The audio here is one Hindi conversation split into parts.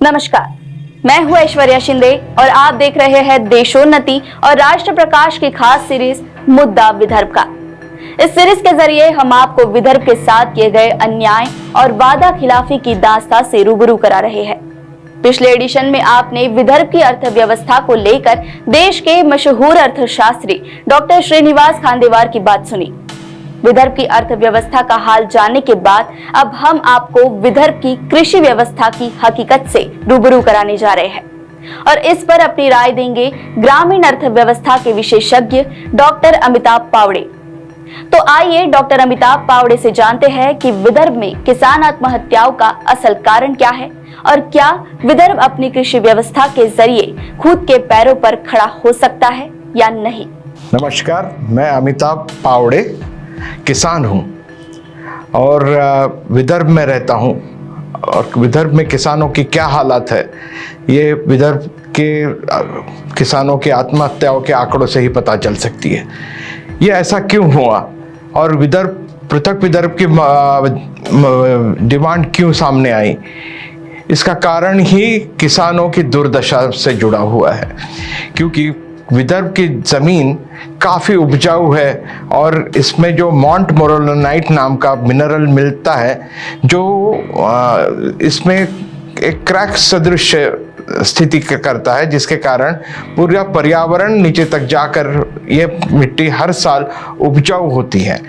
नमस्कार, मैं हूं ऐश्वर्या शिंदे और आप देख रहे हैं देशोन्नति और राष्ट्र प्रकाश की खास सीरीज मुद्दा विदर्भ का। इस सीरीज के जरिए हम आपको विदर्भ के साथ किए गए अन्याय और वादा खिलाफी की दास्तां से रूबरू करा रहे हैं। पिछले एडिशन में आपने विदर्भ की अर्थव्यवस्था को लेकर देश के मशहूर अर्थशास्त्री डॉक्टर श्रीनिवास खांडेवार की बात सुनी। विदर्भ की अर्थव्यवस्था का हाल जानने के बाद अब हम आपको विदर्भ की कृषि व्यवस्था की हकीकत से रूबरू कराने जा रहे हैं और इस पर अपनी राय देंगे ग्रामीण अर्थव्यवस्था के विशेषज्ञ डॉक्टर अमिताभ पावड़े। तो आइए डॉक्टर अमिताभ पावड़े से जानते हैं कि विदर्भ में किसान आत्महत्याओं का असल कारण क्या है और क्या विदर्भ अपनी कृषि व्यवस्था के जरिए खुद के पैरों पर खड़ा हो सकता है या नहीं। नमस्कार, मैं अमिताभ पावड़े किसान हूँ और विदर्भ में रहता हूँ और विदर्भ में किसानों की क्या हालत है ये विदर्भ के किसानों की आत्महत्याओं के आंकड़ों से ही पता चल सकती है। ये ऐसा क्यों हुआ और पृथक विदर्भ की डिमांड क्यों सामने आई, इसका कारण ही किसानों की दुर्दशा से जुड़ा हुआ है। क्योंकि विदर्भ की ज़मीन काफ़ी उपजाऊ है और इसमें जो मॉन्ट मोरोलोनाइट नाम का मिनरल मिलता है जो इसमें एक क्रैक सदृश स्थिति करता है, जिसके कारण पूरा पर्यावरण नीचे तक जाकर ये मिट्टी हर साल उपजाऊ होती है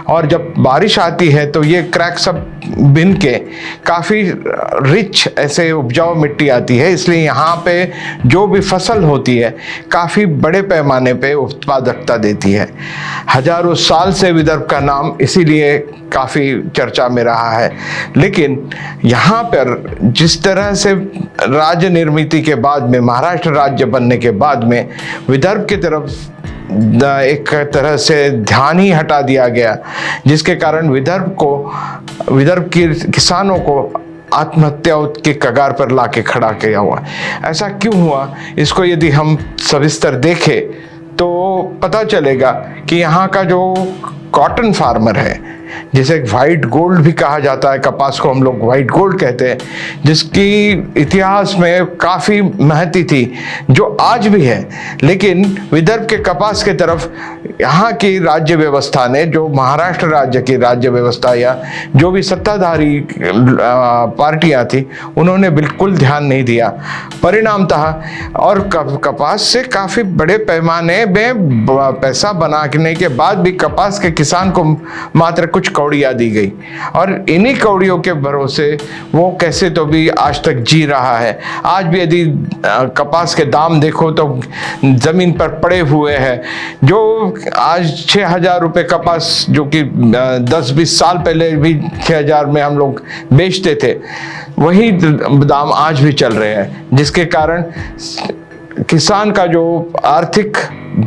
और जब बारिश आती है तो ये क्रैक सब बिन के काफ़ी रिच ऐसे उपजाऊ मिट्टी आती है। इसलिए यहाँ पे जो भी फसल होती है काफ़ी बड़े पैमाने पे उत्पादकता देती है। हजारों साल से विदर्भ का नाम इसीलिए काफ़ी चर्चा में रहा है। लेकिन यहाँ पर जिस तरह से राज्य निर्मिति के बाद में, महाराष्ट्र राज्य बनने के बाद में विदर्भ की तरफ एक तरह से ध्यान ही हटा दिया गया, जिसके कारण विदर्भ के किसानों को आत्महत्या के कगार पर लाके खड़ा किया हुआ। ऐसा क्यों हुआ, इसको यदि हम सविस्तर देखें तो पता चलेगा कि यहाँ का जो कॉटन फार्मर है, जिसे वाइट गोल्ड भी कहा जाता है, कपास को हम लोग वाइट गोल्ड कहते हैं, जिसकी इतिहास में काफ़ी महत्व थी, जो आज भी है। लेकिन विदर्भ के कपास के तरफ यहाँ की राज्य व्यवस्था ने, जो महाराष्ट्र राज्य की राज्य व्यवस्था या जो भी सत्ताधारी पार्टियाँ थी, उन्होंने बिल्कुल ध्यान नहीं दिया। परिणामतः और कपास से काफ़ी बड़े पैमाने में पैसा बनाने के बाद भी कपास के किसान को मात्र कुछ कौड़ियाँ दी गई और इन्हीं कौड़ियों के भरोसे वो कैसे तो भी आज तक जी रहा है। आज भी यदि कपास के दाम देखो तो ज़मीन पर पड़े हुए हैं। जो आज 6,000 रुपये कपास, जो कि 10-20 साल पहले भी 6,000 में हम लोग बेचते थे, वही दाम आज भी चल रहे हैं, जिसके कारण किसान का जो आर्थिक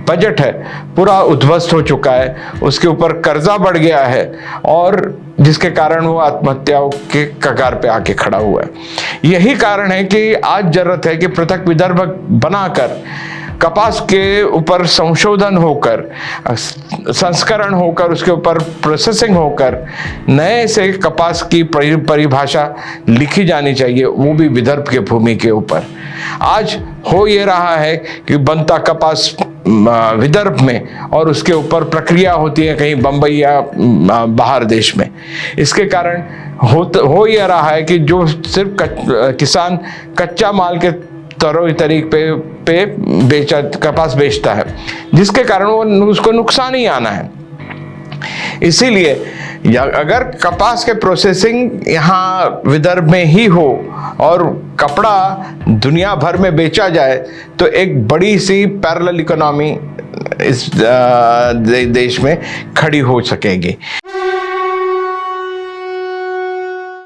बजट है पूरा उद्ध्वस्त हो चुका है, उसके ऊपर कर्जा बढ़ गया है और जिसके कारण वो आत्महत्याओं के कगार पे आके खड़ा हुआ है। यही कारण है कि आज जरूरत है कि पृथक विदर्भ बनाकर कपास के ऊपर संशोधन होकर, संस्करण होकर, उसके ऊपर प्रोसेसिंग होकर नए से कपास की परिभाषा लिखी जानी चाहिए, वो भी विदर्भ के भूमि के ऊपर। आज हो ये रहा है कि बनता कपास विदर्भ में और उसके ऊपर प्रक्रिया होती है कहीं बंबई या बाहर देश में। इसके कारण हो ये रहा है कि जो सिर्फ किसान कच्चा माल के तरीके पे कपास बेचता है, जिसके कारण वो उसको नुकसान ही आना है। इसीलिए अगर कपास के प्रोसेसिंग यहाँ विदर्भ में ही हो और कपड़ा दुनिया भर में बेचा जाए तो एक बड़ी सी पैरेलल इकोनॉमी इस देश में खड़ी हो सकेगी।